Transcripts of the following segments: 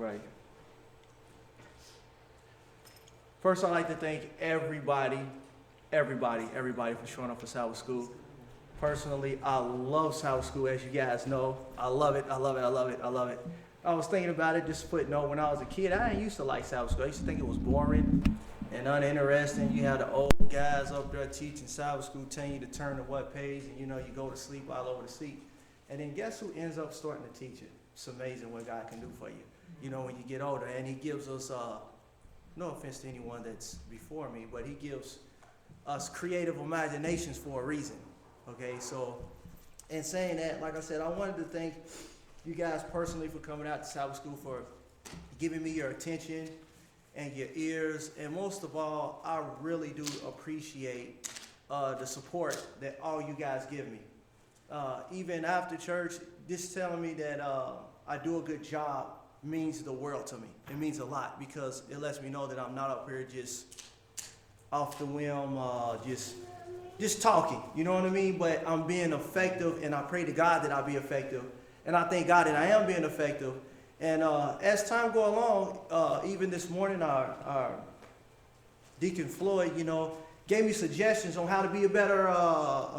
Right. First, I'd like to thank everybody for showing up for Sabbath School. Personally, I love Sabbath School, as you guys know. I love it, I love it, I love it, I love it. I was thinking about it, just footnote, when I was a kid, I didn't used to like Sabbath School. I used to think it was boring and uninteresting. You had the old guys up there teaching Sabbath School, telling you to turn to what page, and you go to sleep all over the seat. And then guess who ends up starting to teach it? It's amazing what God can do for you. When you get older, and he gives us, no offense to anyone that's before me, but he gives us creative imaginations for a reason. Okay, so in saying that, like I said, I wanted to thank you guys personally for coming out to Sabbath School, for giving me your attention and your ears, and most of all, I really do appreciate the support that all you guys give me. Even after church, just telling me that I do a good job means the world to me. It means a lot, because it lets me know that I'm not up here just off the whim, just talking, you know what I mean? But I'm being effective, and I pray to God that I'll be effective. And I thank God that I am being effective. And as time go along, even this morning, our Deacon Floyd, gave me suggestions on how to be a better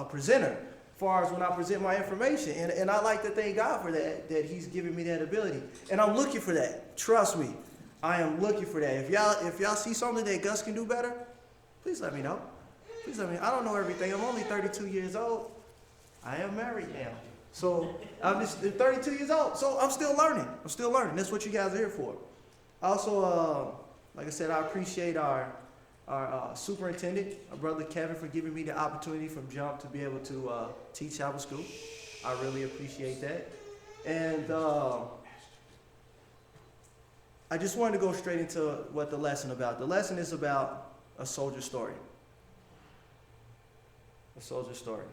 presenter, as far as when I present my information. And I like to thank God for that he's giving me that ability. And I'm looking for that. Trust me, I am looking for that. If y'all see something that Gus can do better, please let me know. Please let me know. I don't know everything. I'm only 32 years old. I am married now. So I'm just 32 years old. So I'm still learning. That's what you guys are here for. Also, like I said, I appreciate our superintendent, our brother Kevin, for giving me the opportunity from jump to be able to teach Sabbath School. I really appreciate that. And I just wanted to go straight into what the lesson about. The lesson is about a soldier story. A soldier story.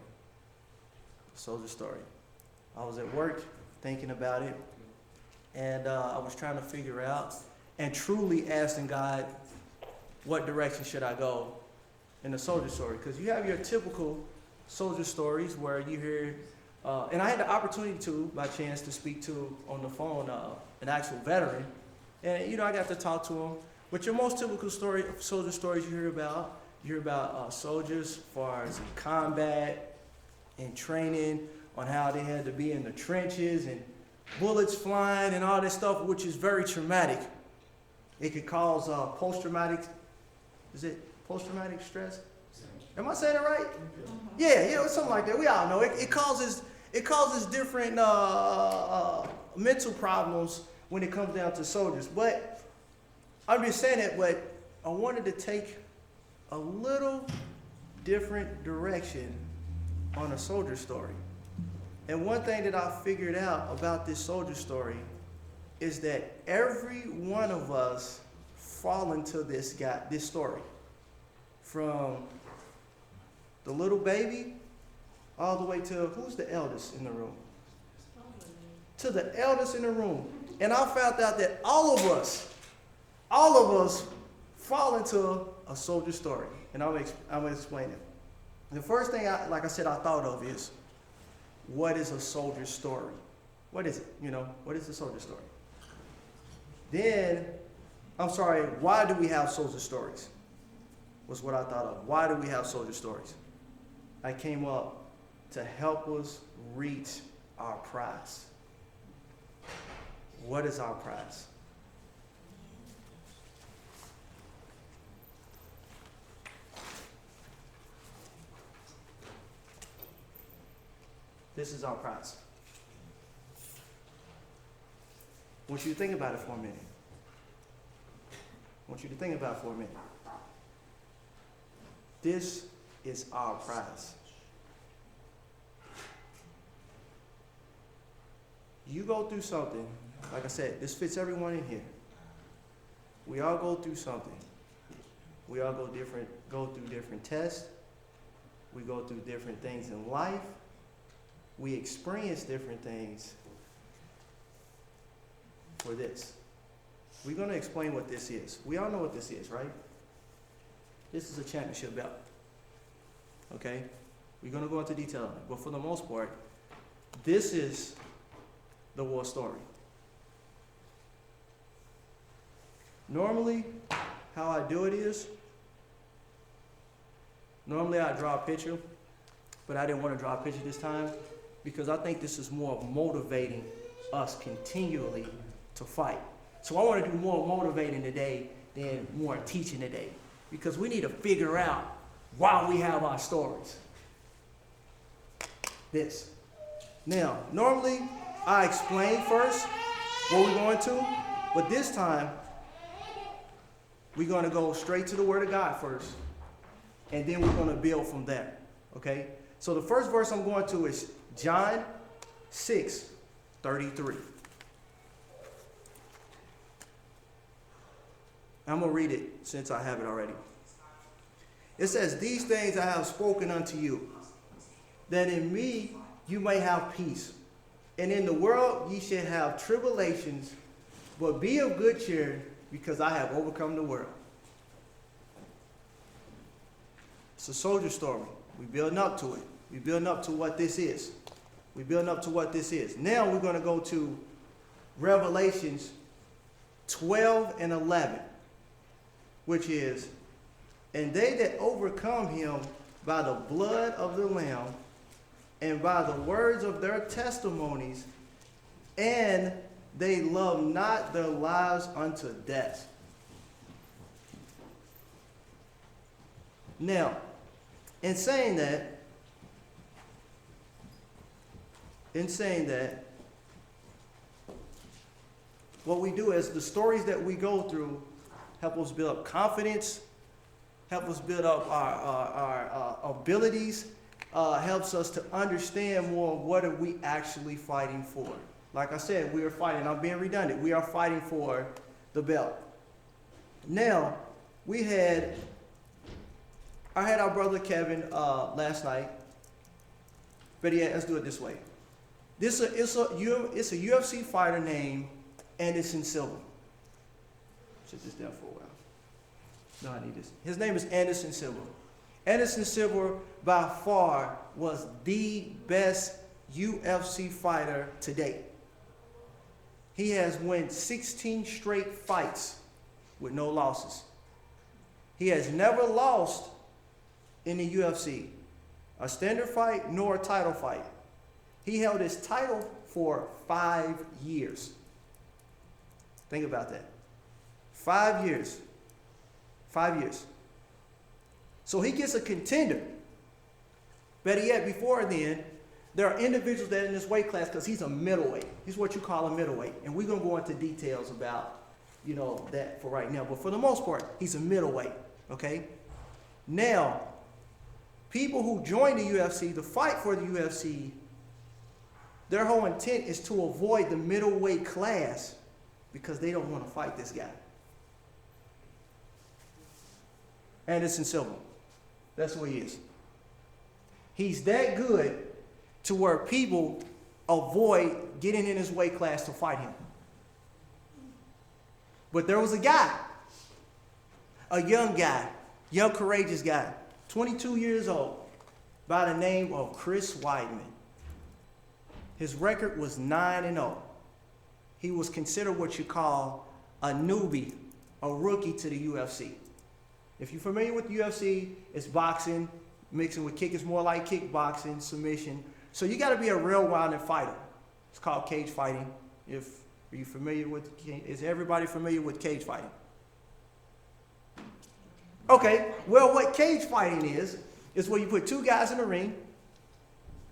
A soldier story. I was at work thinking about it, and I was trying to figure out and truly asking God, what direction should I go in the soldier story? Because you have your typical soldier stories where you hear, and I had the opportunity to, by chance, to speak to on the phone an actual veteran, and I got to talk to him. But your most typical soldier stories you hear about soldiers as far as in combat and training, on how they had to be in the trenches and bullets flying and all this stuff, which is very traumatic. It could cause post-traumatic stress? Am I saying it right? Yeah, something like that. We all know it causes different mental problems when it comes down to soldiers. But I'm just saying it, but I wanted to take a little different direction on a soldier story. And one thing that I figured out about this soldier story is that every one of us fall into this story. From the little baby all the way to who's the eldest in the room? To the eldest in the room. And I found out that all of us fall into a soldier story. And I'm going to explain it. The first thing, I thought of is, what is a soldier story? What is it? What is a soldier story? Then, why do we have soldier stories? Was what I thought of. Why do we have soldier stories? I came up to help us reach our prize. What is our prize? This is our prize. I want you to think about it for a minute. This is our prize. You go through something, like I said, this fits everyone in here. We all go through something. We all go through different tests. We go through different things in life. We experience different things for this. We're going to explain what this is. We all know what this is, right? This is a championship belt. Okay? We're going to go into detail on it. But for the most part, this is the war story. Normally, how I do it is, normally I draw a picture, but I didn't want to draw a picture this time because I think this is more of motivating us continually to fight. So I want to do more motivating today than more teaching today because we need to figure out why we have our stories. This. Now, normally I explain first what we're going to, but this time we're going to go straight to the Word of God first, and then we're going to build from there. Okay? So the first verse I'm going to is John 6:33. I'm going to read it since I have it already. It says, "These things I have spoken unto you, that in me you may have peace. And in the world ye shall have tribulations, but be of good cheer, because I have overcome the world." It's a soldier story. We're building up to it. We're building up to what this is. We're building up to what this is. Now we're going to go to Revelations 12 and 11, which is, "And they that overcome him by the blood of the Lamb and by the words of their testimonies, and they love not their lives unto death." Now, in saying that, what we do is the stories that we go through help us build up confidence, help us build up our abilities, helps us to understand more what are we actually fighting for. Like I said, we are fighting, I'm being redundant, we are fighting for the belt. Now, I had our brother Kevin last night, but yeah, let's do it this way. It's a UFC fighter named Anderson Silva. Sit this down for a while. No, I need this. His name is Anderson Silva. Anderson Silva, by far, was the best UFC fighter to date. He has won 16 straight fights with no losses. He has never lost in the UFC, a standard fight nor a title fight. He held his title for 5 years. Think about that. 5 years. 5 years. So he gets a contender. Better yet, before then, there are individuals that are in this weight class because he's a middleweight. He's what you call a middleweight. And we're going to go into details about, that for right now. But for the most part, he's a middleweight. Okay? Now, people who join the UFC to fight for the UFC, their whole intent is to avoid the middleweight class because they don't want to fight this guy. Anderson Silva. That's what he is. He's that good to where people avoid getting in his weight class to fight him. But there was a guy, a young guy, young courageous guy, 22 years old, by the name of Chris Weidman. His record was 9-0. He was considered what you call a newbie, a rookie to the UFC. If you're familiar with the UFC, it's boxing, mixing with kick. It's more like kickboxing, submission. So you got to be a real-rounded fighter. It's called cage fighting. Are you familiar with? Is everybody familiar with cage fighting? Okay. Well, what cage fighting is where you put two guys in the ring.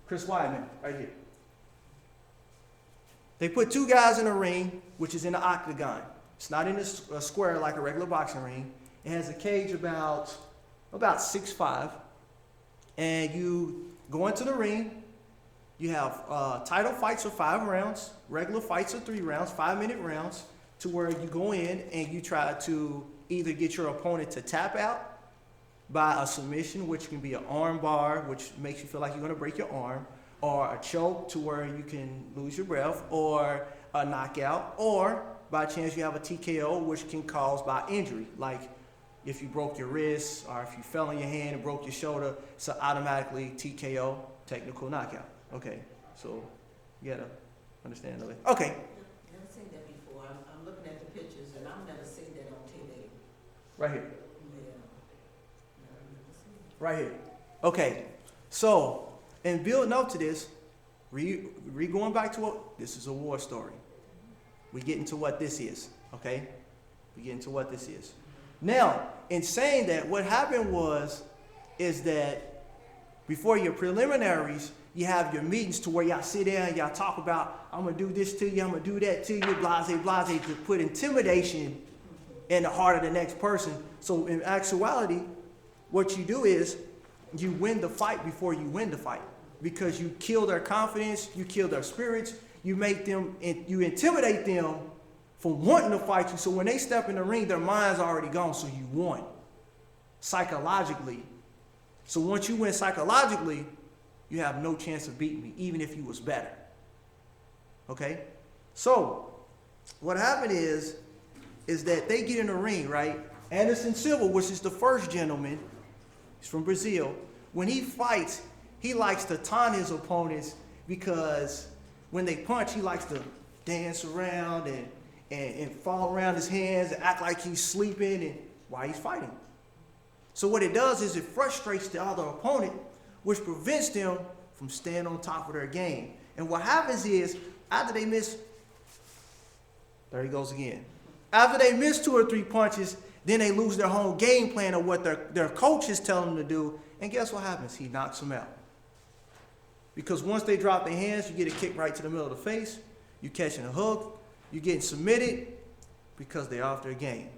Chris Weidman, right here. They put two guys in a ring, which is in the octagon. It's not in a square like a regular boxing ring. It has a cage about 6'5", and you go into the ring. You have title fights of 5 rounds, regular fights of 3 rounds, 5-minute rounds, to where you go in and you try to either get your opponent to tap out by a submission, which can be an arm bar, which makes you feel like you're going to break your arm, or a choke to where you can lose your breath, or a knockout, or by chance you have a TKO, which can cause by injury, like if you broke your wrist or if you fell on your hand and broke your shoulder, it's automatically TKO, technical knockout. Okay, so you gotta understand that. Okay. Never seen that before. I'm looking at the pictures and I've never seen that on Right here. Right here. Okay. So, and building up to this, going back to what, this is a war story. We get into what this is, okay? We get into what this is. Now, in saying that, what happened is that before your preliminaries, you have your meetings to where y'all sit down and y'all talk about, I'm going to do this to you, I'm going to do that to you, blase, to put intimidation in the heart of the next person. So in actuality, what you do is you win the fight before you win the fight, because you kill their confidence, you kill their spirits, you make them, you intimidate them from wanting to fight you. So when they step in the ring, their mind's already gone, so you won psychologically. So once you win psychologically, you have no chance of beating me, even if you was better. Okay? So what happened is that they get in the ring, right? Anderson Silva, which is the first gentleman, he's from Brazil. When he fights, he likes to taunt his opponents, because when they punch, he likes to dance around and fall around his hands and act like he's sleeping and while he's fighting. So what it does is it frustrates the other opponent, which prevents them from staying on top of their game. And what happens is, after they miss, there he goes again. After they miss 2 or 3 punches, then they lose their whole game plan of what their coach is telling them to do. And guess what happens? He knocks them out. Because once they drop their hands, you get a kick right to the middle of the face. You're catching a hook. You're getting submitted because they're off their game.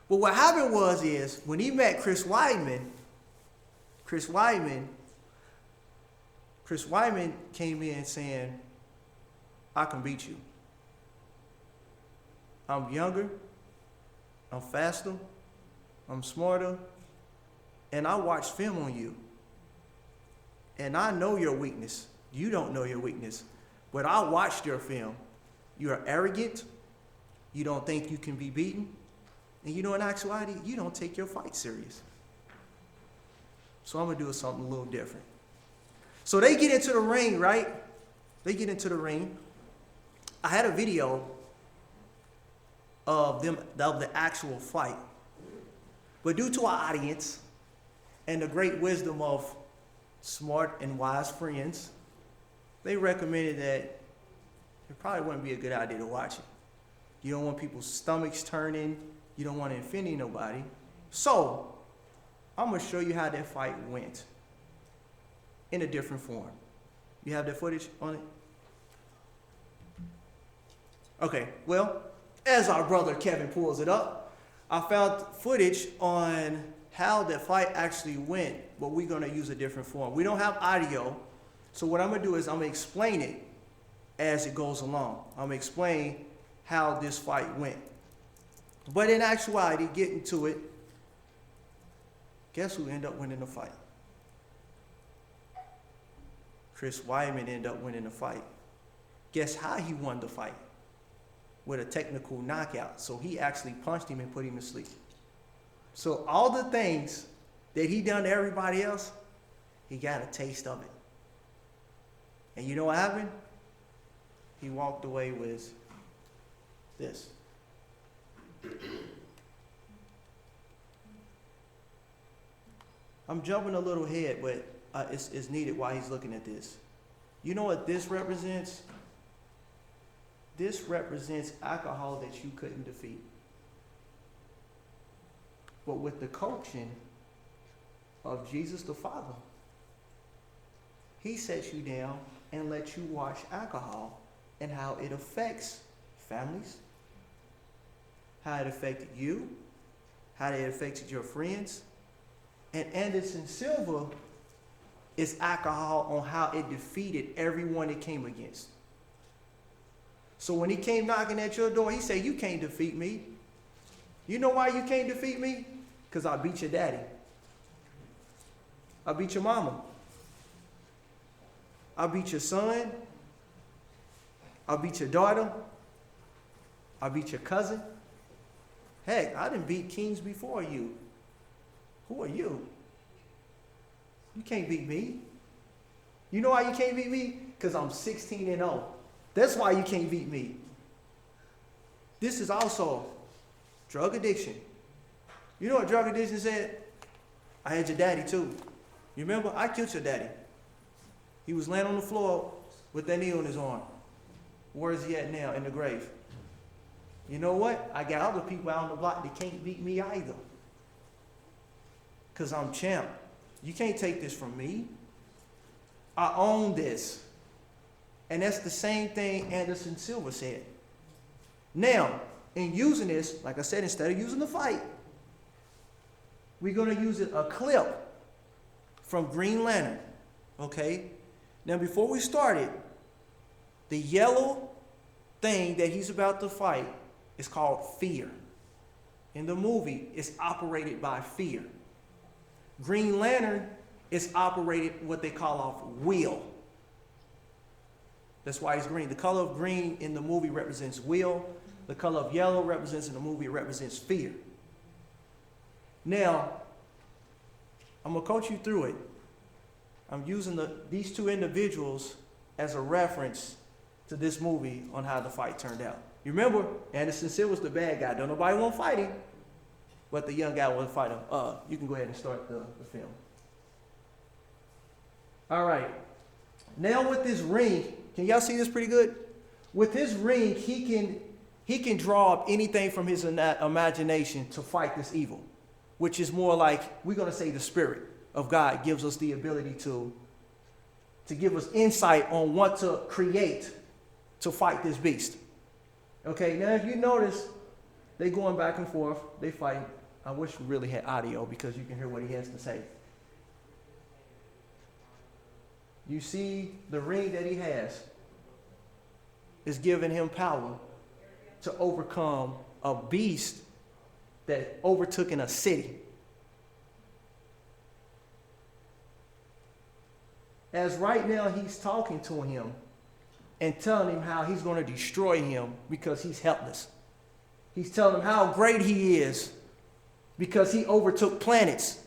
But what happened is when he met Chris Weidman came in saying, I can beat you. I'm younger, I'm faster, I'm smarter, and I watched film on you. And I know your weakness. You don't know your weakness, but I watched your film. You are arrogant, you don't think you can be beaten, and you know, in actuality, you don't take your fight serious. So I'm gonna do something a little different. So they get into the ring, right? They get into the ring. I had a video of the actual fight. But due to our audience and the great wisdom of smart and wise friends, they recommended that it probably wouldn't be a good idea to watch it. You don't want people's stomachs turning. You don't want to offend nobody. So I'm going to show you how that fight went in a different form. You have that footage on it? Okay, well, as our brother Kevin pulls it up, I found footage on how the fight actually went, but we're going to use a different form. We don't have audio, so what I'm going to do is I'm going to explain it as it goes along. I'm going to explain how this fight went. But in actuality, getting to it, guess who ended up winning the fight? Chris Weidman ended up winning the fight. Guess how he won the fight? With a technical knockout. So he actually punched him and put him to sleep. So all the things that he done to everybody else, he got a taste of it. And you know what happened? He walked away with this. I'm jumping a little ahead, but it's needed while he's looking at this. You know what this represents? This represents alcohol that you couldn't defeat. But with the coaching of Jesus the Father, he sets you down and lets you watch alcohol and how it affects families, how it affected you, how it affected your friends. And Anderson Silva is alcohol on how it defeated everyone it came against. So when he came knocking at your door, he said, you can't defeat me. You know why you can't defeat me? Because I beat your daddy. I beat your mama. I beat your son. I beat your daughter. I beat your cousin. Heck, I didn't beat kings before you. Who are you? You can't beat me. You know why you can't beat me? Because I'm 16-0. That's why you can't beat me. This is also drug addiction, You know what drug addiction said? I had your daddy too. You remember? I killed your daddy. He was laying on the floor with that knee on his arm. Where is he at now? In the grave. You know what? I got other people out on the block that can't beat me either. Because I'm champ. You can't take this from me. I own this. And that's the same thing Anderson Silva said. Now, in using this, like I said, instead of using the fight, we're going to use a clip from Green Lantern. Okay? Now, before we started, the yellow thing that he's about to fight is called fear. In the movie, it's operated by fear. Green Lantern is operated what they call off will. That's why it's green. The color of green in the movie represents will. The color of yellow represents in the movie, it represents fear. Now, I'm going to coach you through it. I'm using these two individuals as a reference to this movie on how the fight turned out. You remember, Anderson Silva was the bad guy. Don't nobody want to fight him, but the young guy wanted to fight him. You can go ahead and start the film. All right. Now with this ring, can y'all see this pretty good? With his ring, he can draw up anything from his imagination to fight this evil, which is more like, we're going to say the Spirit of God gives us the ability to give us insight on what to create to fight this beast. Okay, now if you notice, they going back and forth, they fight. I wish we really had audio because you can hear what he has to say. You see the ring that he has is giving him power to overcome a beast that overtook in a city. As right now he's talking to him and telling him how he's going to destroy him because he's helpless. He's telling him how great he is because he overtook planets.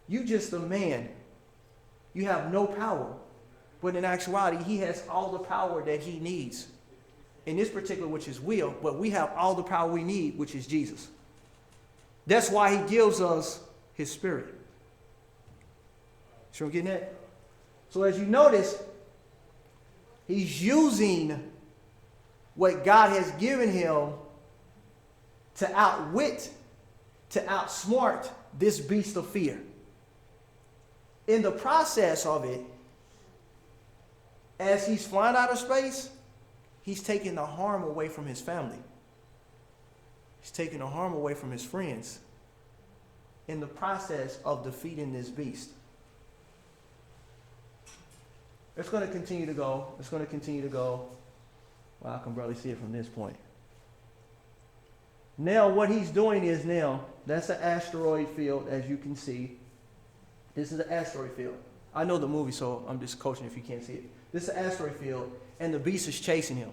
You just a man. You have no power. But in actuality, he has all the power that he needs. In this particular, which is will, but we have all the power we need, which is Jesus. That's why he gives us his Spirit. Sure I'm getting that? So as you notice, he's using what God has given him to outwit, to outsmart this beast of fear. In the process of it, as he's flying out of space, he's taking the harm away from his family. He's taking the harm away from his friends in the process of defeating this beast. It's going to continue to go. It's going to continue to go. Well, I can barely see it from this point. Now what he's doing is that's an asteroid field, as you can see. This is an asteroid field. I know the movie, so I'm just coaching if you can't see it. This is an asteroid field, and the beast is chasing him.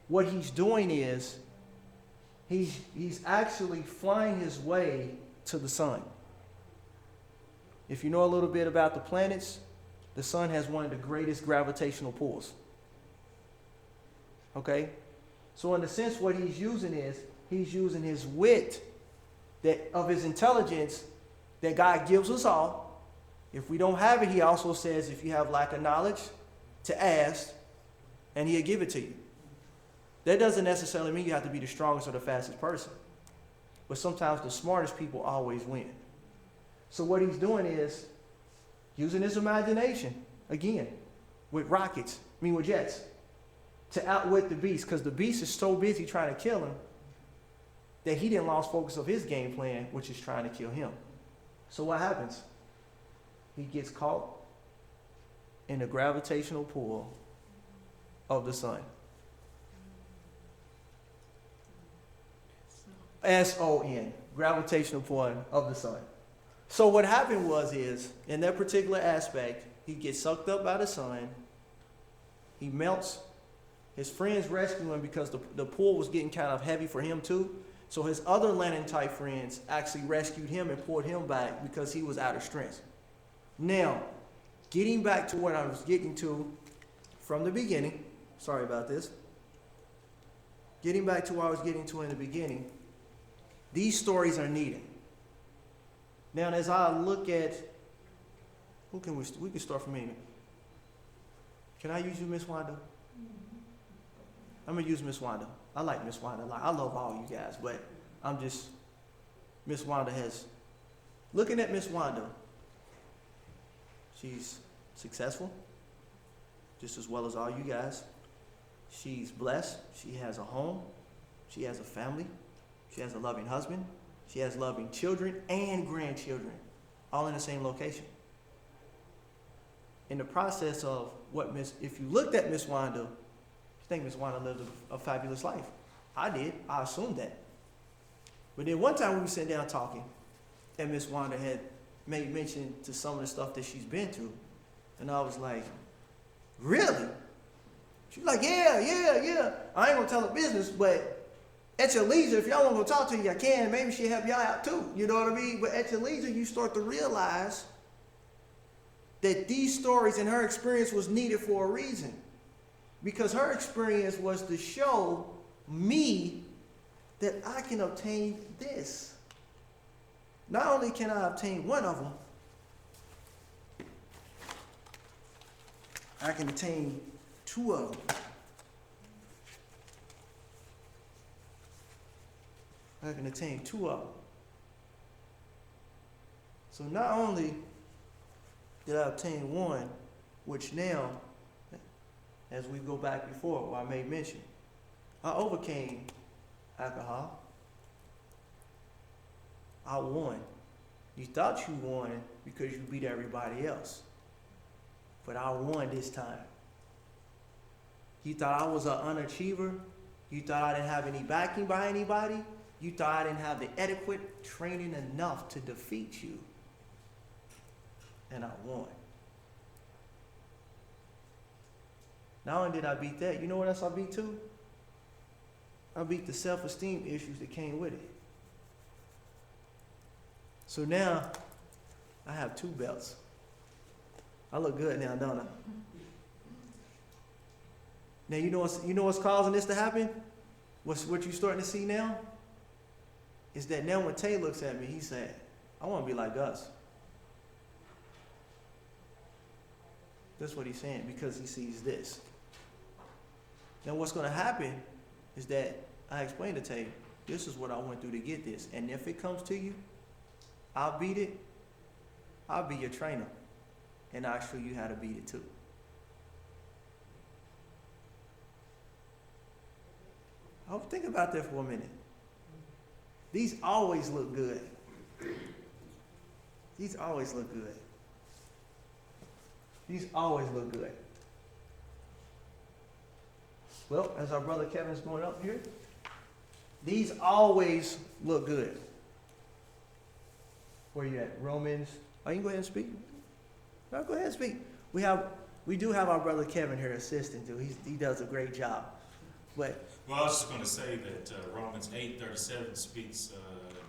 What he's doing is he's actually flying his way to the sun. If you know a little bit about the planets, the sun has one of the greatest gravitational pulls. Okay? So in a sense, what he's using is he's using his wit of his intelligence that God gives us all. If we don't have it, he also says, if you have lack of knowledge, to ask, and he'll give it to you. That doesn't necessarily mean you have to be the strongest or the fastest person. But sometimes the smartest people always win. So what he's doing is using his imagination, again, with jets, to outwit the beast. Because the beast is so busy trying to kill him that he didn't lose focus of his game plan, which is trying to kill him. So what happens? He gets caught in the gravitational pull of the sun. S-O-N, gravitational pull of the sun. So what happened is, in that particular aspect, he gets sucked up by the sun. He melts. His friends rescue him because the pull was getting kind of heavy for him too. So his other Lantern-type friends actually rescued him and pulled him back because he was out of strength. Now, getting back to what I was getting to from the beginning. Sorry about this. Getting back to what I was getting to in the beginning. These stories are needed. Now, as I look at, we can start from me. Can I use you, Miss Wanda? I'm going to use Miss Wanda. I like Miss Wanda a lot. I love all you guys, but Miss Wanda looking at Miss Wanda, she's successful, just as well as all you guys. She's blessed. She has a home. She has a family. She has a loving husband. She has loving children and grandchildren, all in the same location. In the process of if you looked at Miss Wanda, you think Miss Wanda lived a fabulous life. I did. I assumed that. But then one time we were sitting down talking, and Miss Wanda had made mention to some of the stuff that she's been through. And I was like, really? She's like, yeah. I ain't gonna tell her business, but at your leisure, if y'all want to go talk to you, I can. Maybe she'll help y'all out too. You know what I mean? But at your leisure, you start to realize that these stories and her experience was needed for a reason. Because her experience was to show me that I can obtain this. Not only can I obtain one of them, I can attain two of them. I can attain two of them. So not only did I obtain one, which now, as we go back before, what I made mention, I overcame alcohol. I won. You thought you won because you beat everybody else. But I won this time. You thought I was an unachiever. You thought I didn't have any backing by anybody. You thought I didn't have the adequate training enough to defeat you. And I won. Not only did I beat that, you know what else I beat too? I beat the self-esteem issues that came with it. So now, I have two belts. I look good now, don't I? Now you know what's causing this to happen? What you're starting to see now? Is that now when Tay looks at me, he said, I want to be like us. That's what he's saying, because he sees this. Now what's going to happen is that I explained to Tay, this is what I went through to get this. And if it comes to you, I'll beat it. I'll be your trainer. And I'll show you how to beat it too. I'll think about that for a minute. These always look good. These always look good. These always look good. Well, as our brother Kevin's going up here, these always look good. Where you at? Romans. Oh, you can go ahead and speak. No, go ahead and speak. We do have our brother Kevin here assisting too. He does a great job. But well, I was just going to say that Romans 8:37 speaks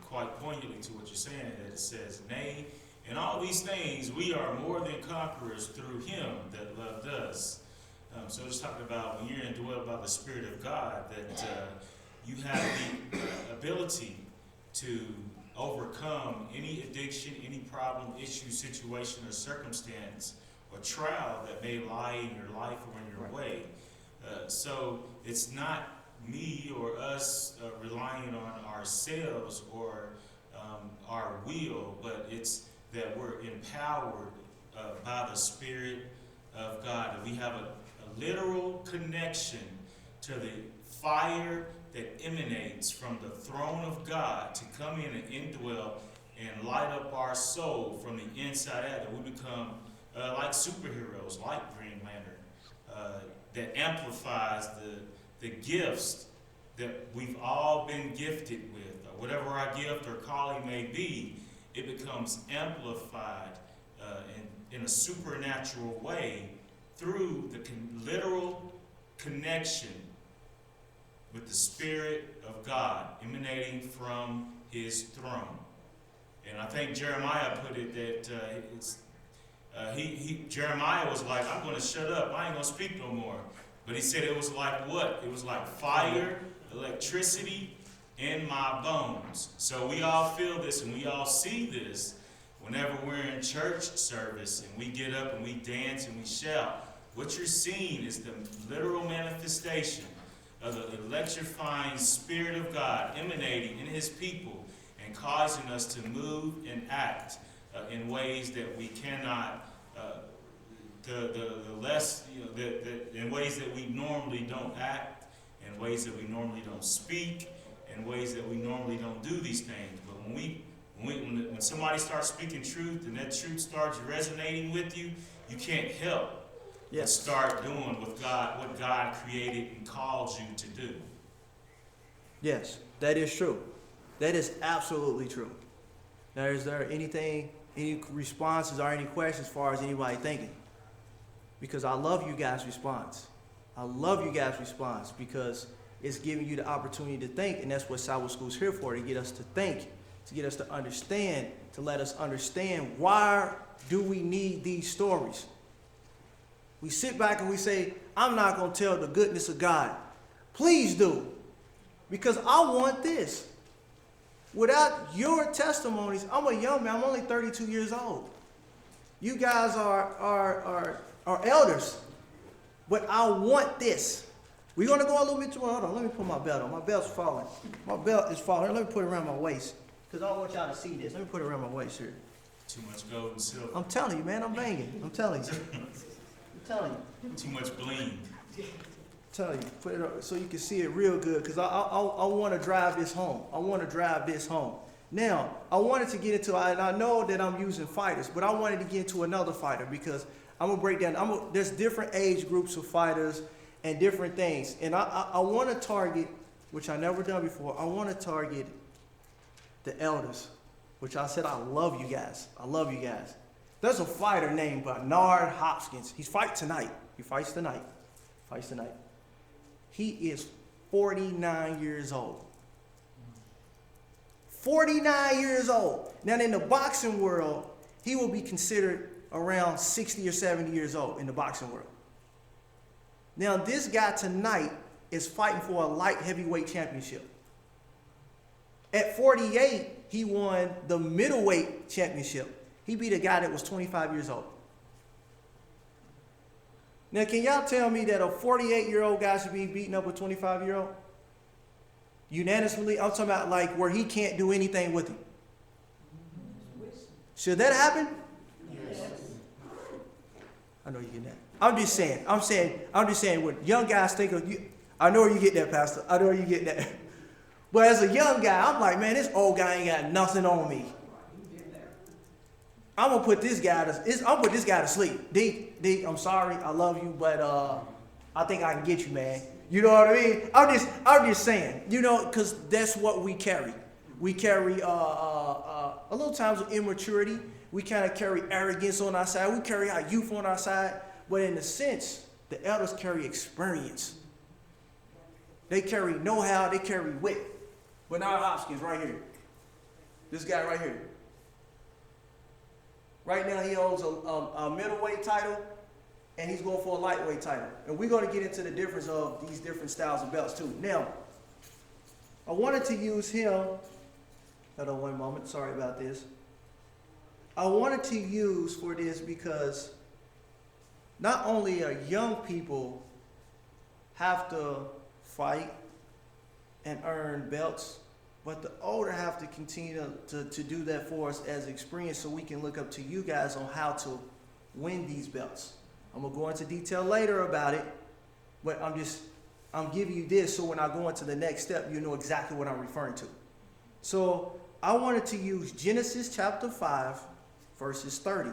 quite poignantly to what you're saying. That it says, "Nay, in all these things we are more than conquerors through Him that loved us." So it's talking about when you're indwelled by the Spirit of God, that you have the ability to overcome any addiction, any problem, issue, situation, or circumstance or trial that may lie in your life or in your way. So it's not me or us relying on ourselves or our will, but it's that we're empowered by the Spirit of God. And we have a literal connection to the fire that emanates from the throne of God to come in and indwell and light up our soul from the inside out, that we become like superheroes, like Green Lantern, that amplifies the gifts that we've all been gifted with. Whatever our gift or calling may be, it becomes amplified in a supernatural way through the literal connection with the Spirit of God emanating from His throne. And I think Jeremiah put it that Jeremiah was like, I'm going to shut up. I ain't going to speak no more. But he said it was like what? It was like fire, electricity, in my bones. So we all feel this and we all see this whenever we're in church service and we get up and we dance and we shout. What you're seeing is the literal manifestation of the electrifying Spirit of God emanating in His people and causing us to move and act in ways that we cannot, in ways that we normally don't act, in ways that we normally don't speak, in ways that we normally don't do these things. But when somebody starts speaking truth and that truth starts resonating with you, you can't help but start doing what God created and called you to do. Yes, that is true. That is absolutely true. Now, is there any responses or any questions as far as anybody thinking? Because I love you guys' response. I love you guys' response because it's giving you the opportunity to think, and that's what Sabbath School is here for, to get us to think, to get us to understand, to let us understand why do we need these stories. We sit back and we say, I'm not going to tell the goodness of God. Please do, because I want this. Without your testimonies, I'm a young man. I'm only 32 years old. You guys are elders, but I want this. We're going to go a little bit too. Hold on, let me put my belt on. My belt's falling. My belt is falling. Let me put it around my waist because I don't want y'all to see this. Let me put it around my waist here. Too much gold and silver. I'm telling you, man, I'm banging. I'm telling you. I'm telling you. Too much bling. Tell you, put it up so you can see it real good because I want to drive this home. I want to drive this home. Now, I wanted to get into, and I know that I'm using fighters, but I wanted to get into another fighter because I'm going to break down. There's different age groups of fighters and different things. And I want to target, which I never done before, I want to target the elders, which I said I love you guys. I love you guys. There's a fighter named Bernard Hopkins. He fights tonight. He is 49 years old. 49 years old. Now, in the boxing world, he will be considered around 60 or 70 years old in the boxing world. Now, this guy tonight is fighting for a light heavyweight championship. At 48, he won the middleweight championship. He beat a guy that was 25 years old. Now, can y'all tell me that a 48-year-old guy should be beating up a 25-year-old? Unanimously, I'm talking about like where he can't do anything with him. Should that happen? Yes. I know you get that. I'm just saying when young guys think of you, I know where you get that, Pastor. I know where you get that. But as a young guy, I'm like, man, this old guy ain't got nothing on me. I'm gonna put this guy to sleep. D, I'm sorry, I love you, but I think I can get you, man. You know what I mean? I'm just saying, you know, because that's what we carry. We carry a little times of immaturity. We kind of carry arrogance on our side. We carry our youth on our side. But in a sense, the elders carry experience. They carry know-how. They carry wit. Bernard Hopkins right here. This guy right here. Right now he holds a middleweight title, and he's going for a lightweight title. And we're going to get into the difference of these different styles of belts too. Now, I wanted to use him. Hold on one moment. Sorry about this. I wanted to use for this because not only are young people have to fight and earn belts, but the older have to continue to do that for us as experience so we can look up to you guys on how to win these belts. I'm going to go into detail later about it, but I'm giving you this so when I go into the next step, you know exactly what I'm referring to. So I wanted to use Genesis chapter 5, verses 30.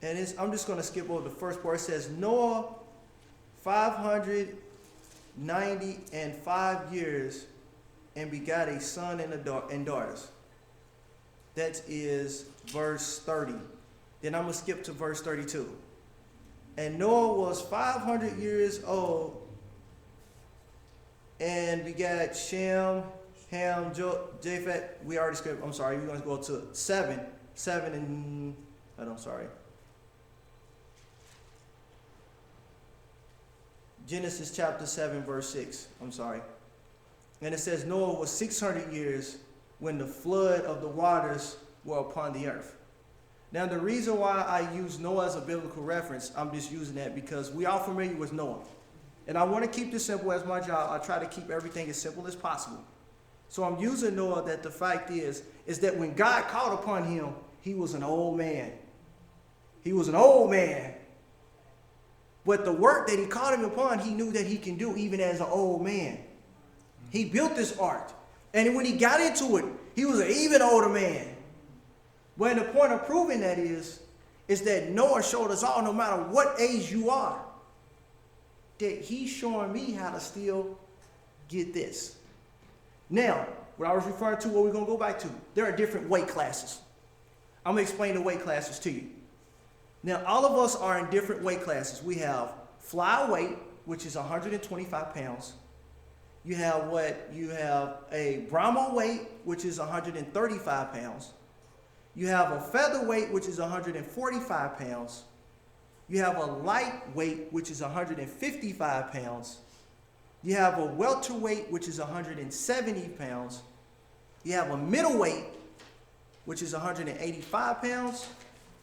And I'm just going to skip over the first part. It says, Noah, 595 years, and begot a son and daughters. That is verse 30. Then I'm going to skip to verse 32. And Noah was 500 years old and begat Shem, Ham, Japheth. We already skipped. I'm sorry. We're going to go to 7 and... I'm sorry. Genesis chapter 7, verse 6. I'm sorry. And it says, Noah was 600 years when the flood of the waters were upon the earth. Now, the reason why I use Noah as a biblical reference, I'm just using that because we are familiar with Noah. And I want to keep this simple as my job. I try to keep everything as simple as possible. So I'm using Noah that the fact is that when God called upon him, he was an old man. He was an old man. But the work that he called him upon, he knew that he can do even as an old man. He built this ark. And when he got into it, he was an even older man. But the point of proving that is that Noah showed us all, no matter what age you are, that he's showing me how to still get this. Now, what I was referring to, what we're going to go back to, there are different weight classes. I'm going to explain the weight classes to you. Now, all of us are in different weight classes. We have flyweight, which is 125 pounds. You have a Brahmo weight, which is 135 pounds. You have a featherweight, which is 145 pounds. You have a lightweight, which is 155 pounds. You have a welterweight, which is 170 pounds. You have a middleweight, which is 185 pounds.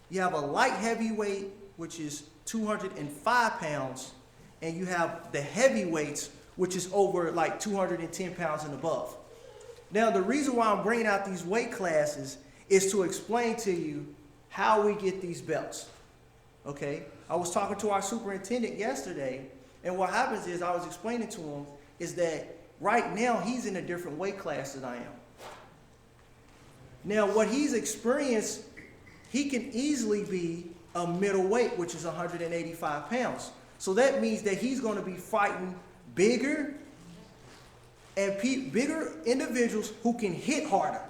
You have a light heavyweight, which is 205 pounds. And you have the heavyweights, which is over like 210 pounds and above. Now, the reason why I'm bringing out these weight classes is to explain to you how we get these belts. Okay? I was talking to our superintendent yesterday, and what happens is I was explaining to him is that right now he's in a different weight class than I am. Now, what he's experienced, he can easily be a middleweight, which is 185 pounds. So that means that he's going to be fighting bigger individuals who can hit harder.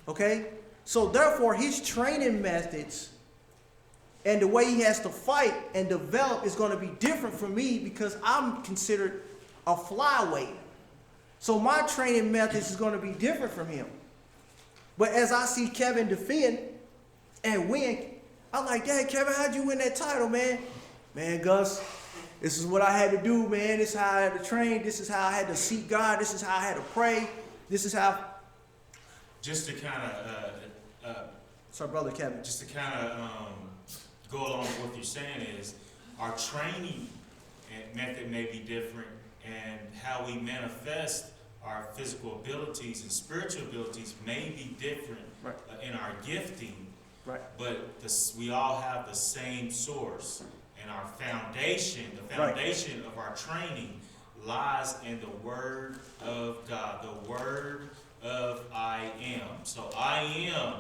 Okay? So therefore, his training methods and the way he has to fight and develop is going to be different from me because I'm considered a flyweight. So my training methods is going to be different from him. But as I see Kevin defend and win, I'm like, Dad, Kevin, how'd you win that title, man? Man, Gus, this is what I had to do, man. This is how I had to train. This is how I had to seek God. This is how I had to pray. This is how... Just to kind of... Sorry, Brother Kevin. Just to kind of go along with what you're saying is our training method may be different, and how we manifest our physical abilities and spiritual abilities may be different in our gifting. Right. But we all have the same source, and our foundation, the foundation of our training lies in the Word of God, the Word of I Am. So I Am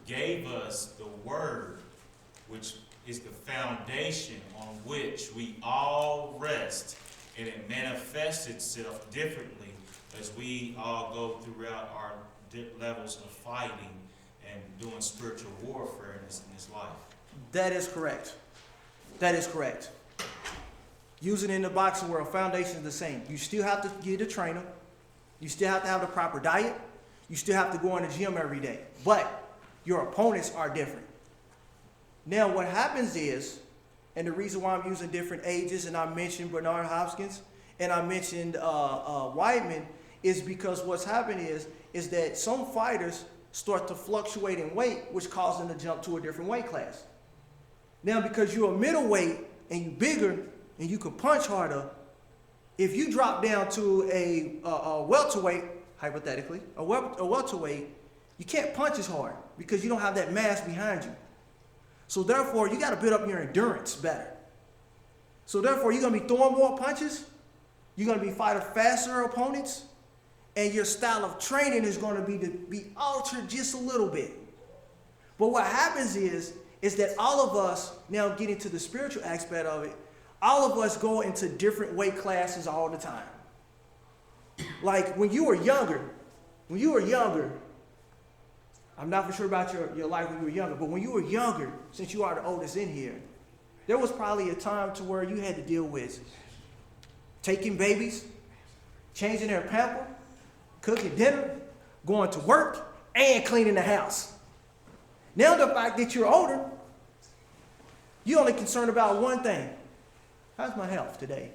gave us the Word, which is the foundation on which we all rest, and it manifests itself differently as we all go throughout our levels of fighting and doing spiritual warfare in this life. That is correct. That is correct. Using in the boxing world, foundation is the same. You still have to get a trainer. You still have to have the proper diet. You still have to go in the gym every day. But your opponents are different. Now, what happens is, and the reason why I'm using different ages, and I mentioned Bernard Hopkins, and I mentioned Weidman, is because what's happening is that some fighters start to fluctuate in weight, which causes them to jump to a different weight class. Now, because you're a middleweight and you're bigger and you can punch harder, if you drop down to a welterweight, hypothetically, a welterweight, you can't punch as hard because you don't have that mass behind you. So therefore, you got to build up your endurance better. So therefore, you're going to be throwing more punches. You're going to be fighting faster opponents. And your style of training is going to be altered just a little bit. But what happens is that all of us, now getting to the spiritual aspect of it, all of us go into different weight classes all the time. Like when you were younger, I'm not for sure about your life when you were younger, but when you were younger, since you are the oldest in here, there was probably a time to where you had to deal with taking babies, changing their pamper, cooking dinner, going to work, and cleaning the house. Now the fact that you're older, you're only concerned about one thing. How's my health today?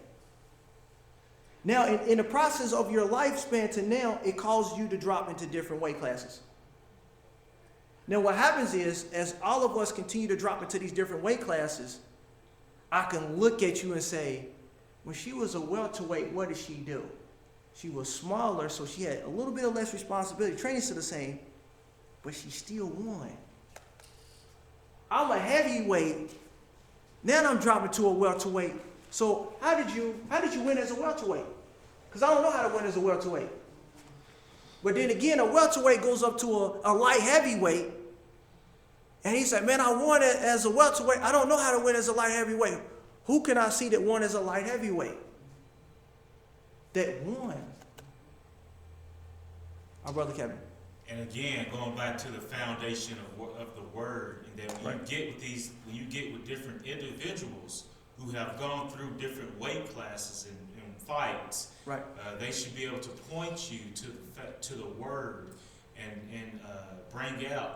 Now, in the process of your lifespan to now, it causes you to drop into different weight classes. Now, what happens is, as all of us continue to drop into these different weight classes, I can look at you and say, when she was a welterweight, what did she do? She was smaller, so she had a little bit of less responsibility. Training's still the same, but she still won. I'm a heavyweight. Now I'm dropping to a welterweight. So how did you win as a welterweight? Because I don't know how to win as a welterweight. But then again, a welterweight goes up to a light heavyweight. And he said, man, I won it as a welterweight. I don't know how to win as a light heavyweight. Who can I see that won as a light heavyweight? That won. Our brother Kevin. And again, going back to the foundation of the word, and that when you get with different individuals who have gone through different weight classes and fights, right, they should be able to point you to the word and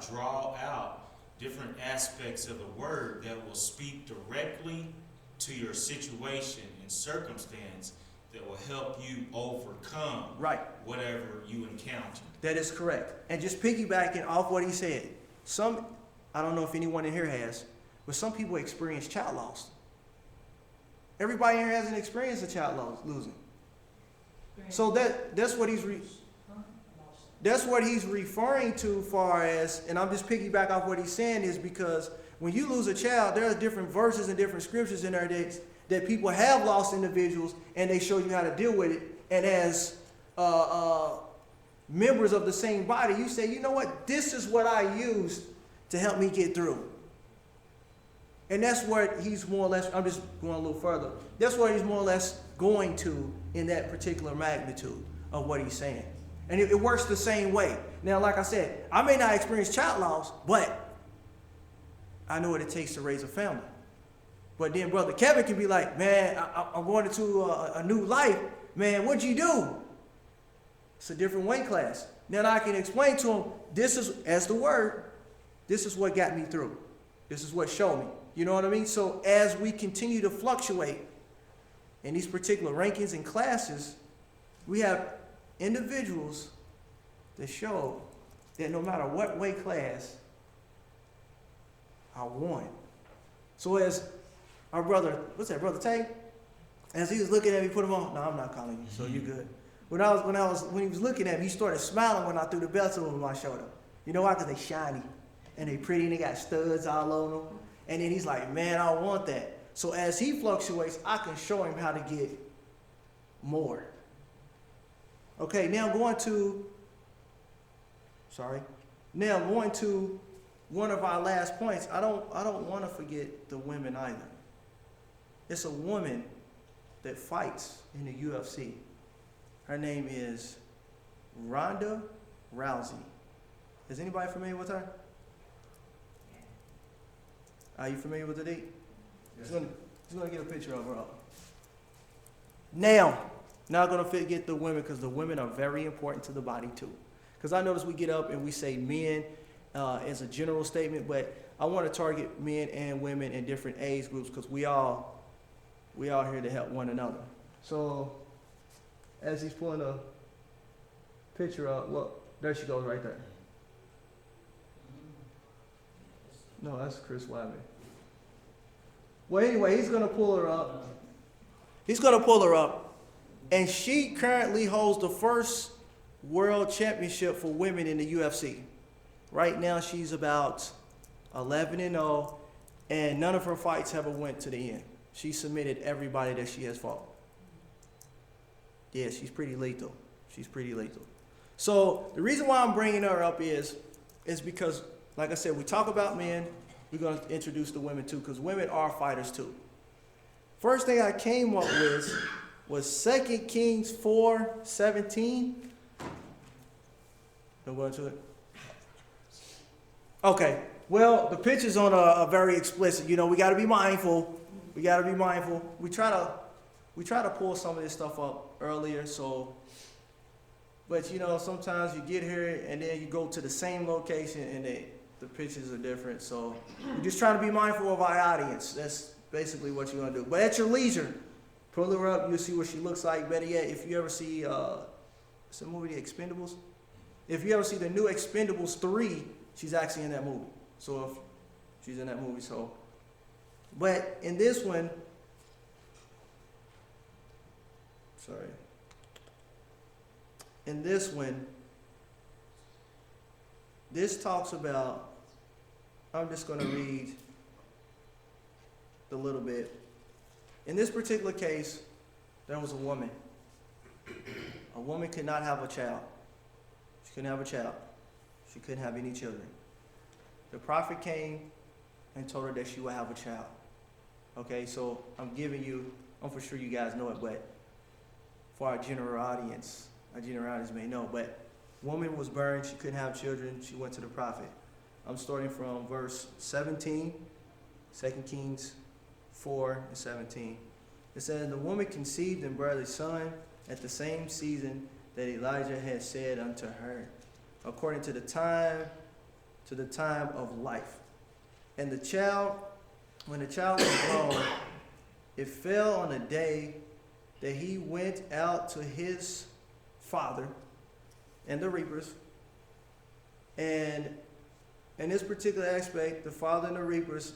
draw out different aspects of the word that will speak directly to your situation and circumstance that will help you overcome whatever you encounter. That is correct. And just piggybacking off what he said, I don't know if anyone in here has, but some people experience child loss. Everybody here hasn't experienced a child losing. So that's what he's referring to, far as, and I'm just piggyback off what he's saying, is because when you lose a child, there are different verses and different scriptures in there that people have lost individuals, and they show you how to deal with it. And as members of the same body, you say, you know what, this is what I used to help me get through. And that's what he's more or less, I'm just going a little further, that's what he's more or less going to in that particular magnitude of what he's saying. And it works the same way. Now, like I said, I may not experience child loss, but I know what it takes to raise a family. But then Brother Kevin can be like, man, I'm going into a new life. Man, what'd you do? It's a different weight class. Then I can explain to him, this is, as the word, this is what got me through. This is what showed me. You know what I mean? So as we continue to fluctuate in these particular rankings and classes, we have individuals that show that no matter what weight class, I won. So as our brother, what's that, Brother Tay? As he was looking at me, put him on. No, I'm not calling you, so you're good. When he was looking at me, he started smiling when I threw the belts over my shoulder. You know why? Because they shiny and they pretty and they got studs all on them. And then he's like, man, I want that. So as he fluctuates, I can show him how to get more. Okay, now going to one of our last points. I don't want to forget the women either. It's a woman that fights in the UFC. Her name is Ronda Rousey. Is anybody familiar with her? Are you familiar with the date? He's going to get a picture of her up. Now, not going to forget the women, because the women are very important to the body too. Because I notice we get up and we say men as a general statement, but I want to target men and women in different age groups, because we all here to help one another. So as he's pulling a picture up, look, there she goes right there. No, that's Chris Wyman. Well, anyway, he's going to pull her up. And she currently holds the first world championship for women in the UFC. Right now, she's about 11-0, and none of her fights ever went to the end. She submitted everybody that she has fought. Yeah, she's pretty lethal. So the reason why I'm bringing her up is because, like I said, we talk about men. We're going to introduce the women too, because women are fighters too. First thing I came up with was 2 Kings 4:17. Don't go into it. Okay. Well, the pictures on are very explicit. You know, we got to be mindful. We try to pull some of this stuff up earlier. But you know, sometimes you get here and then you go to the same location and the pictures are different. So we're just trying to be mindful of our audience. basically what you're going to do. But at your leisure, pull her up. You'll see what she looks like. Better yet, if you ever see it's a movie, The Expendables. If you ever see the new Expendables 3, she's actually in that movie. So if she's in that movie, so. But in this one, sorry. In this one, this talks about, I'm just going to read a little bit. In this particular case, there was a woman. A woman could not have a child. She couldn't have a child. She couldn't have any children. The prophet came and told her that she would have a child. Okay, so I'm giving you, I'm for sure you guys know it, but for our general audience may know, but woman was burned, she couldn't have children, she went to the prophet. I'm starting from verse 17, 2 Kings 4 and 17. It says, the woman conceived and bare a son at the same season that Elijah had said unto her, according to the time of life. And the child, when the child was grown, it fell on the day that he went out to his father and the reapers. And in this particular aspect, the father and the reapers,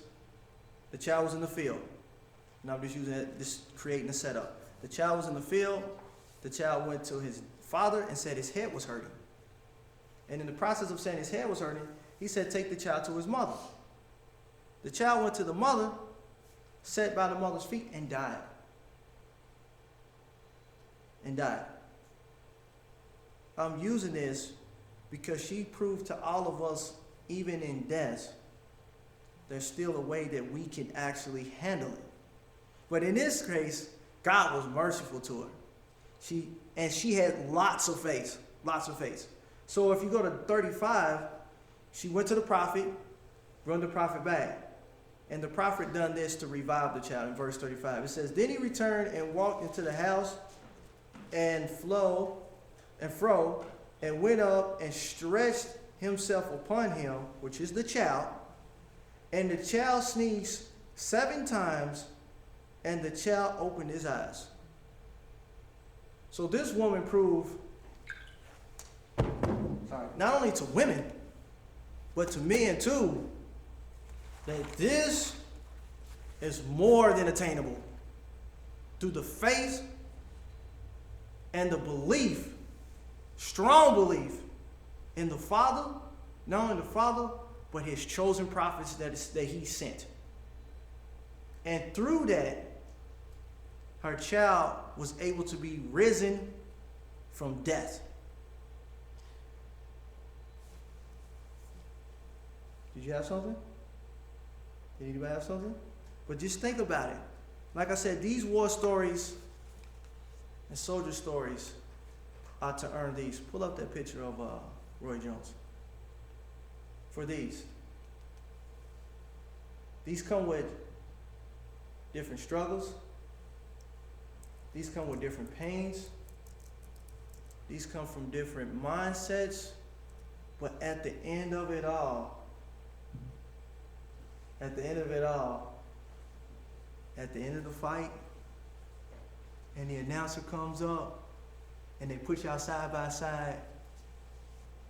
the child was in the field. And I'm just using it, just creating a setup. The child was in the field. The child went to his father and said his head was hurting. And in the process of saying his head was hurting, he said, take the child to his mother. The child went to the mother, sat by the mother's feet, and died. I'm using this because she proved to all of us, even in death, there's still a way that we can actually handle it. But in this case, God was merciful to her. She had lots of faith. So if you go to 35, she went to the prophet, run the prophet back. And the prophet done this to revive the child in verse 35. It says, then he returned and walked into the house and fro, and went up and stretched himself upon him, which is the child. And the child sneezed 7 times, and the child opened his eyes. So this woman proved, not only to women, but to men too, that this is more than attainable through the faith and the belief, strong belief in the Father, not only the Father, but his chosen prophets that he sent. And through that, her child was able to be risen from death. Did you have something? Did anybody have something? But just think about it. Like I said, these war stories and soldier stories are to earn these. Pull up that picture of Roy Jones. For these come with different struggles. These come with different pains. These come from different mindsets. But at the end of it all, at the end of the fight, and the announcer comes up, and they put y'all side by side,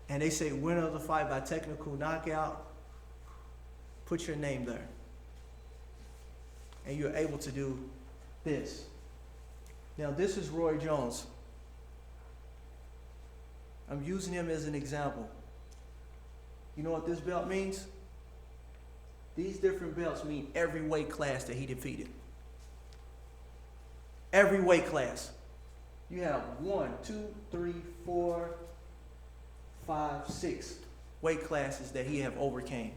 and they say winner of the fight by technical knockout, put your name there. And you're able to do this. Now, this is Roy Jones. I'm using him as an example. You know what this belt means? These different belts mean every weight class that he defeated. Every weight class. You have 1, 2, 3, 4, 5, 6 weight classes that he have overcame.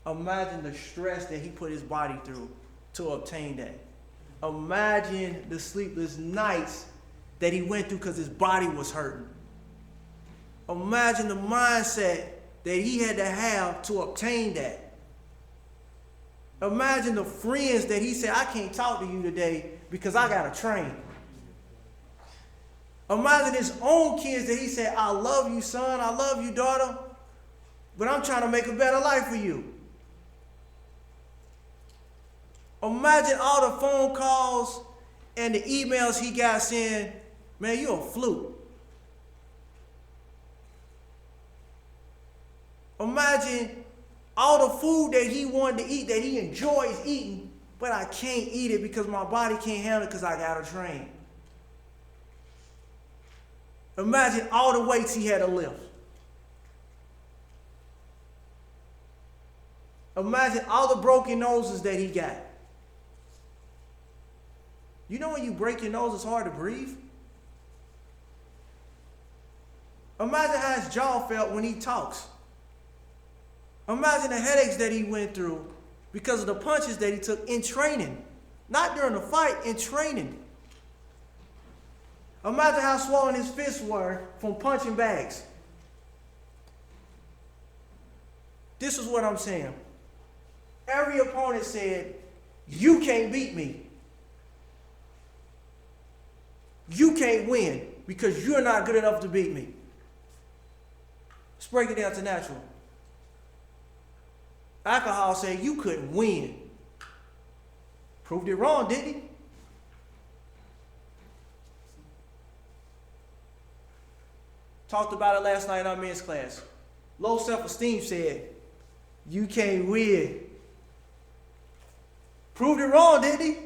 Imagine the stress that he put his body through to obtain that. Imagine the sleepless nights that he went through because his body was hurting. Imagine the mindset that he had to have to obtain that. Imagine the friends that he said, I can't talk to you today because I got to train. Imagine his own kids that he said, I love you, son, I love you, daughter, but I'm trying to make a better life for you. Imagine all the phone calls and the emails he got saying, man, you a fluke. Imagine all the food that he wanted to eat, that he enjoys eating, but I can't eat it because my body can't handle it because I got to train. Imagine all the weights he had to lift. Imagine all the broken noses that he got. You know when you break your nose, it's hard to breathe? Imagine how his jaw felt when he talks. Imagine the headaches that he went through because of the punches that he took in training. Not during the fight, in training. Imagine how swollen his fists were from punching bags. This is what I'm saying. Every opponent said, you can't beat me. You can't win because you're not good enough to beat me. Let's break it down to natural. Alcohol said you couldn't win. Proved it wrong, didn't he? Talked about it last night in our men's class. Low self-esteem said, you can't win. Proved it wrong, didn't he?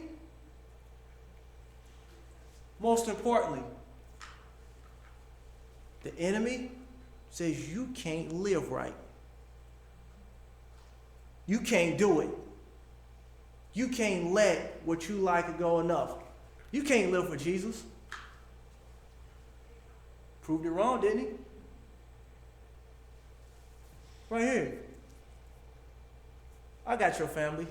Most importantly, the enemy says you can't live right. You can't do it. You can't let what you like go enough. You can't live for Jesus. Proved it wrong, didn't he? Right here. I got your family.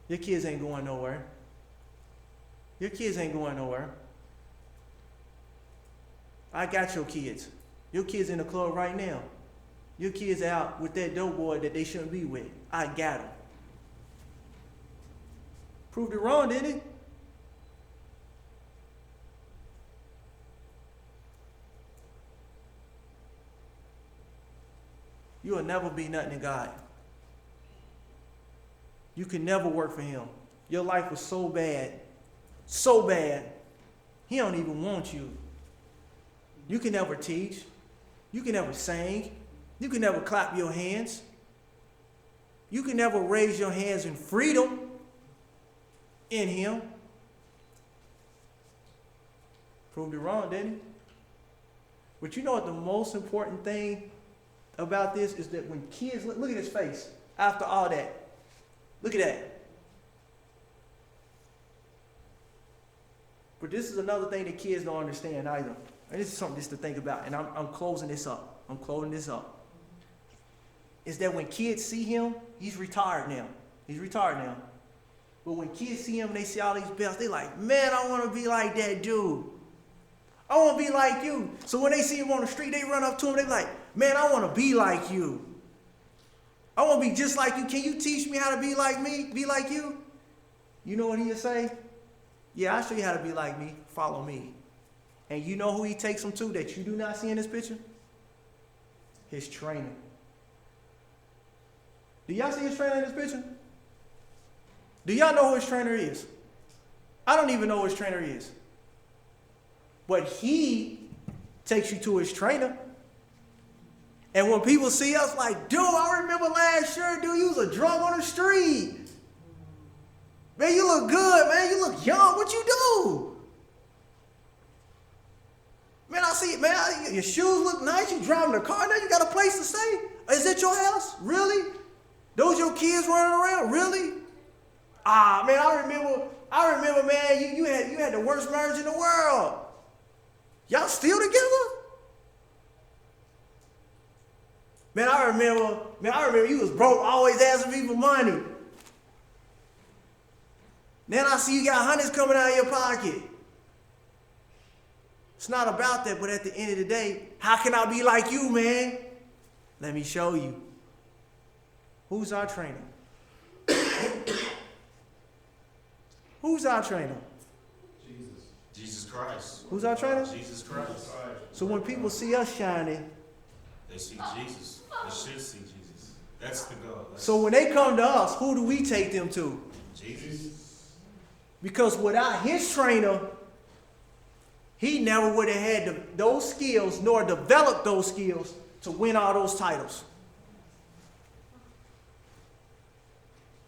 Your kids ain't going nowhere. Your kids ain't going nowhere. I got your kids. Your kids in the club right now. Your kids out with that dope boy that they shouldn't be with. I got them. Proved it wrong, didn't it? You will never be nothing to God. You can never work for him. Your life was so bad, he don't even want you. You can never teach. You can never sing. You can never clap your hands. You can never raise your hands in freedom in him. Proved it wrong, didn't he? But you know what the most important thing about this is that when kids, look at his face after all that. Look at that. But this is another thing that kids don't understand either. And this is something just to think about. And I'm closing this up. Is that when kids see him, he's retired now. But when kids see him and they see all these belts, they like, man, I want to be like that dude. I want to be like you. So when they see him on the street, they run up to him. They like, man, I want to be like you. I want to be just like you. Can you teach me how to be like me? Be like you? You know what he'll say? Yeah, I'll show you how to be like me. Follow me. And you know who he takes them to that you do not see in this picture? His trainer. Do y'all see his trainer in this picture? Do y'all know who his trainer is? I don't even know who his trainer is. But he takes you to his trainer. And when people see us like, dude, I remember last year, dude, you was a drunk on the street. Man, you look good, man. You look young. What you do? Man, I see it, man. Your shoes look nice. You driving a car now. You got a place to stay. Is that your house? Really? Those your kids running around? Really? Ah, man, I remember, man, you had the worst marriage in the world. Y'all still together? Man, I remember you was broke, always asking me for money. Then I see you got hundreds coming out of your pocket. It's not about that, but at the end of the day, how can I be like you, man? Let me show you. Who's our trainer? Who's our trainer? Jesus Christ. Who's our trainer? Jesus Christ. So when people see us shining, They see Jesus. They should see Jesus. That's the goal. So when they come to us, who do we take them to? Jesus. Because without his trainer, he never would have had those skills nor developed those skills to win all those titles.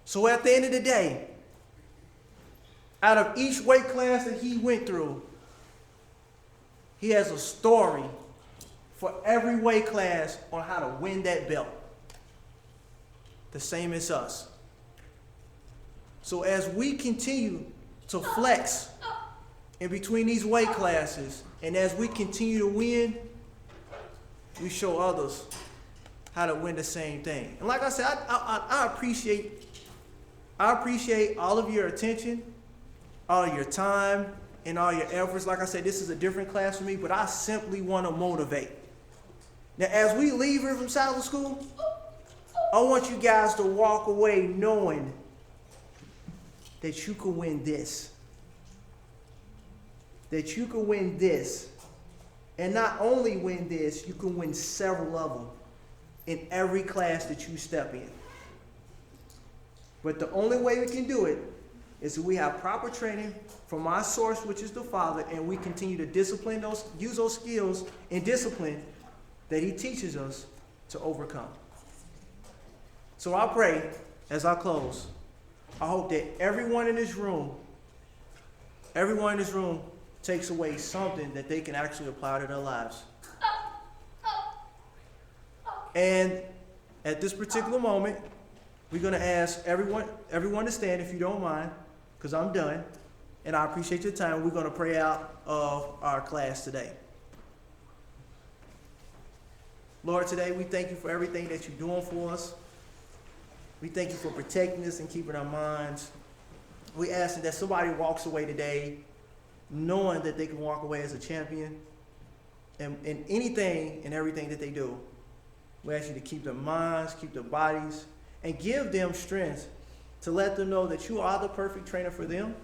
So at the end of the day, out of each weight class that he went through, he has a story for every weight class on how to win that belt. The same as us. So as we continue to flex in between these weight classes, and as we continue to win, we show others how to win the same thing. And like I said, I appreciate all of your attention, all of your time, and all your efforts. Like I said, this is a different class for me, but I simply want to motivate. Now, as we leave here from Saddle School, I want you guys to walk away knowing that you can win this. That you can win this. And not only win this, you can win several of them in every class that you step in. But the only way we can do it is if we have proper training from our source, which is the Father, and we continue to use those skills and discipline that he teaches us to overcome. So I pray, as I close, I hope that everyone in this room takes away something that they can actually apply to their lives. And at this particular moment, we're going to ask everyone to stand, if you don't mind, because I'm done. And I appreciate your time. We're going to pray out of our class today. Lord, today we thank you for everything that you're doing for us. We thank you for protecting us and keeping our minds. We ask that somebody walks away today knowing that they can walk away as a champion in anything and everything that they do. We ask you to keep their minds, keep their bodies, and give them strength to let them know that you are the perfect trainer for them,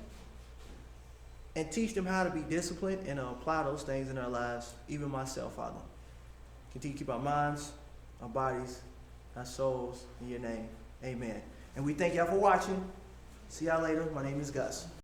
and teach them how to be disciplined and apply those things in their lives, even myself, Father. Continue to keep our minds, our bodies, our souls in your name. Amen. And we thank y'all for watching. See y'all later. My name is Gus.